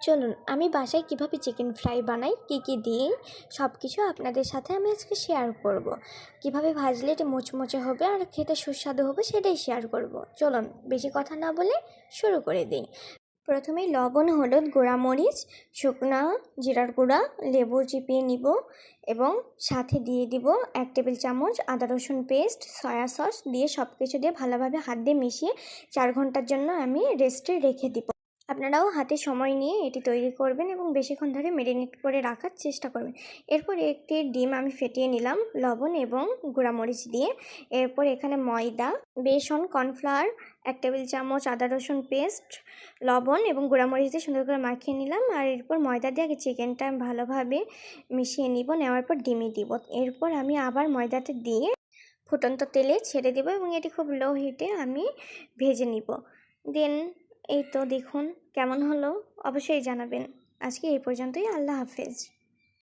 চলুন আমি বাসায় কিভাবে চিকেন ফ্রাই বানাই, কী দিয়ে সব কিছু আপনাদের সাথে আমি আজকে শেয়ার করব। কিভাবে ভাজলে এটা মুচমুচে হবে আর খেতে সুস্বাদু হবে সেটাই শেয়ার করব। চলুন বেশি কথা না বলে শুরু করে দিই। প্রথমেই লবণ, হলুদ, গুঁড়ামরিচ, শুকনা জিরার গুঁড়া, লেবু চিপিয়ে নিব এবং সাথে দিয়ে দিব 1 টেবিল চামচ আদা রসুন পেস্ট, সয়া সস দিয়ে সব কিছু দিয়ে ভালোভাবে হাত দিয়ে মিশিয়ে 4 ঘন্টার জন্য আমি রেস্টে রেখে দিব। আপনারাও হাতে সময় নিয়ে এটি তৈরি করবেন এবং বেশিক্ষণ ধরে মেরিনেট করে রাখার চেষ্টা করবেন। এরপর একটি ডিম আমি ফেটিয়ে নিলাম লবণ এবং গুঁড়ামরিচ দিয়ে। এরপর এখানে ময়দা, বেসন, কর্নফ্লাওয়ার, 1 টেবিল চামচ আদা রসুন পেস্ট, লবণ এবং গুঁড়ামরিচ দিয়ে সুন্দর করে মাখিয়ে নিলাম। আর এরপর ময়দা দিয়ে আগে চিকেনটা ভালোভাবে মিশিয়ে নিব, নেওয়ার পর ডিমে দিব। এরপর আমি আবার ময়দাটা দিয়ে ফুটন্ত তেলে ছেড়ে দেব এবং এটি খুব লো হিটে আমি ভেজে নিব। দেন এই তো দেখুন কেমন হলো, অবশ্যই জানাবেন। আজকে এই পর্যন্তই। আল্লাহ হাফেজ।